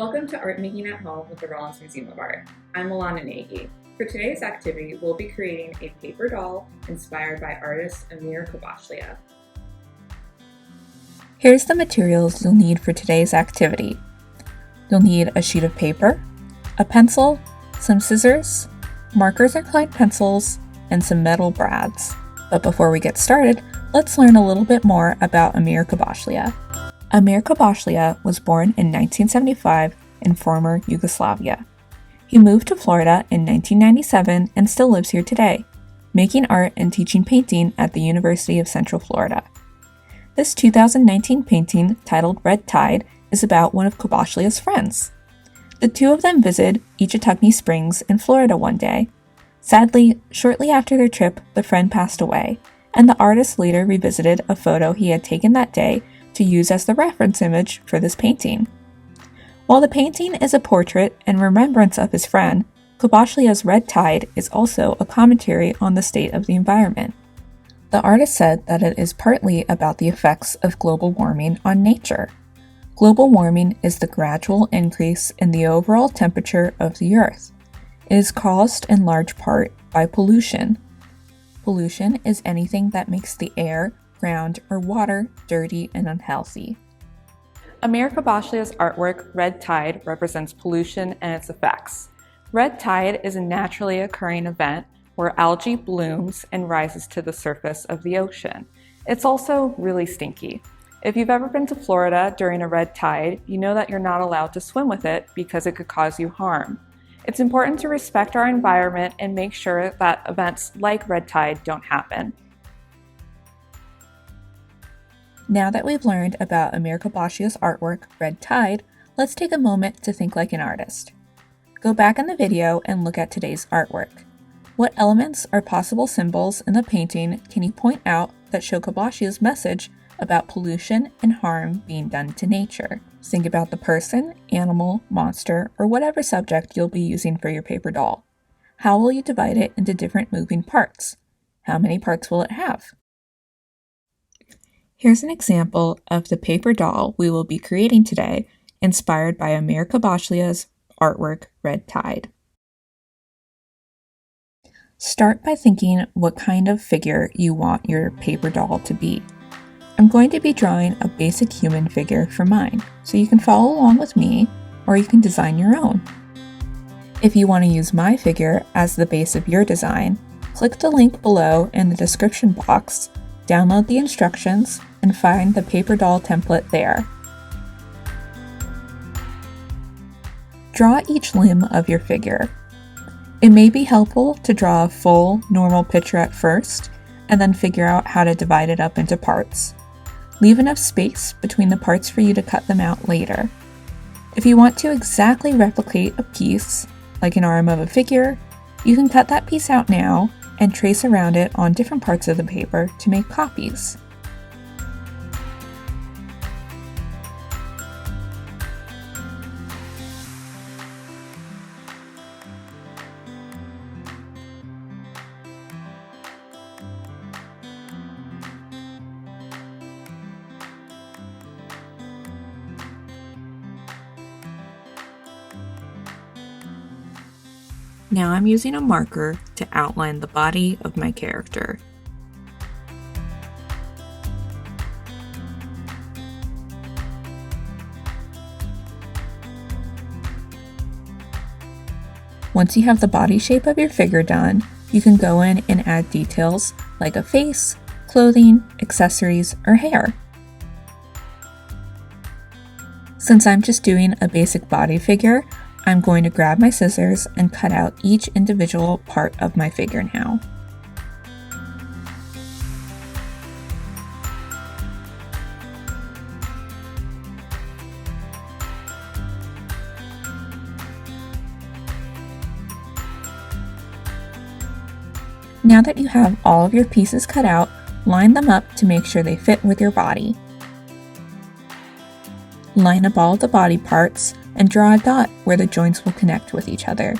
Welcome to Art Making at Home with the Rollins Museum of Art. I'm Alana Nagy. For today's activity, we'll be creating a paper doll inspired by artist Amer Kobaslija. Here's the materials you'll need for today's activity. You'll need a sheet of paper, a pencil, some scissors, markers or colored pencils, and some metal brads. But before we get started, let's learn a little bit more about Amer Kobaslija. Amer Kobaslija was born in 1975 in former Yugoslavia. He moved to Florida in 1997 and still lives here today, making art and teaching painting at the University of Central Florida. This 2019 painting, titled Red Tide, is about one of Kobaslija's friends. The two of them visited Eachatucknee Springs in Florida one day. Sadly, shortly after their trip, the friend passed away, and the artist later revisited a photo he had taken that day to use as the reference image for this painting. While the painting is a portrait and remembrance of his friend, Kobaslija's Red Tide is also a commentary on the state of the environment. The artist said that it is partly about the effects of global warming on nature. Global warming is the gradual increase in the overall temperature of the Earth. It is caused in large part by pollution. Pollution is anything that makes the air, ground, or water dirty and unhealthy. Amer Kobaslja's artwork, Red Tide, represents pollution and its effects. Red tide is a naturally occurring event where algae blooms and rises to the surface of the ocean. It's also really stinky. If you've ever been to Florida during a red tide, you know that you're not allowed to swim with it because it could cause you harm. It's important to respect our environment and make sure that events like red tide don't happen. Now that we've learned about Amer Kobaslja's artwork, Red Tide, let's take a moment to think like an artist. Go back in the video and look at today's artwork. What elements or possible symbols in the painting can you point out that show Kobaslja's message about pollution and harm being done to nature? Think about the person, animal, monster, or whatever subject you'll be using for your paper doll. How will you divide it into different moving parts? How many parts will it have? Here's an example of the paper doll we will be creating today, inspired by Amer Kobaslja's artwork, Red Tide. Start by thinking what kind of figure you want your paper doll to be. I'm going to be drawing a basic human figure for mine, so you can follow along with me, or you can design your own. If you want to use my figure as the base of your design, click the link below in the description box, download the instructions, and find the paper doll template there. Draw each limb of your figure. It may be helpful to draw a full, normal picture at first, and then figure out how to divide it up into parts. Leave enough space between the parts for you to cut them out later. If you want to exactly replicate a piece, like an arm of a figure, you can cut that piece out now and trace around it on different parts of the paper to make copies. Now I'm using a marker to outline the body of my character. Once you have the body shape of your figure done, you can go in and add details like a face, clothing, accessories, or hair. Since I'm just doing a basic body figure, I'm going to grab my scissors and cut out each individual part of my figure now. Now that you have all of your pieces cut out, line them up to make sure they fit with your body. Line up all of the body parts and draw a dot where the joints will connect with each other.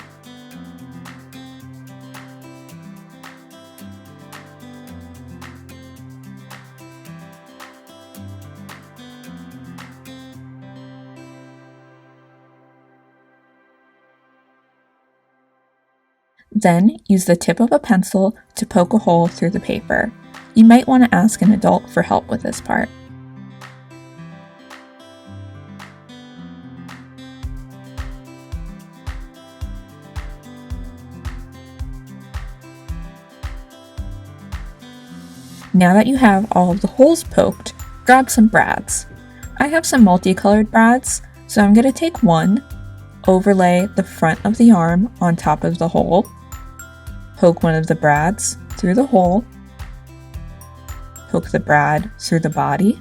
Then use the tip of a pencil to poke a hole through the paper. You might want to ask an adult for help with this part. Now that you have all of the holes poked, grab some brads. I have some multicolored brads, so I'm going to take one, overlay the front of the arm on top of the hole, poke one of the brads through the hole, poke the brad through the body,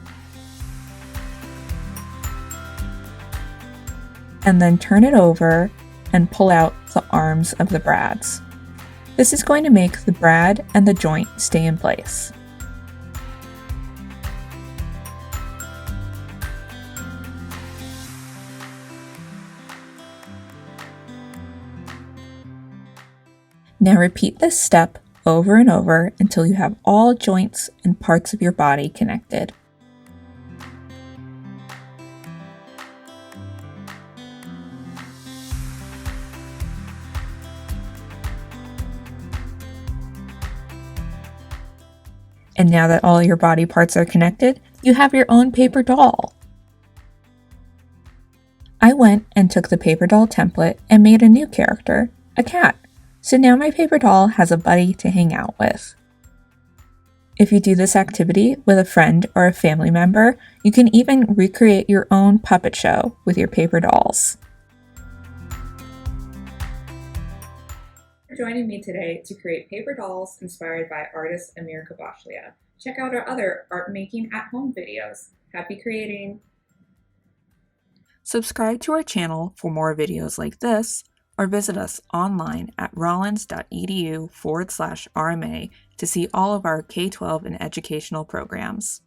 and then turn it over and pull out the arms of the brads. This is going to make the brad and the joint stay in place. Now repeat this step over and over until you have all joints and parts of your body connected. And now that all your body parts are connected, you have your own paper doll. I went and took the paper doll template and made a new character, a cat. So now my paper doll has a buddy to hang out with. If you do this activity with a friend or a family member, you can even recreate your own puppet show with your paper dolls. For joining me today to create paper dolls inspired by artist Amer Kobaslija. Check out our other art making at home videos. Happy creating! Subscribe to our channel for more videos like this, or visit us online at rollins.edu/RMA to see all of our K-12 and educational programs.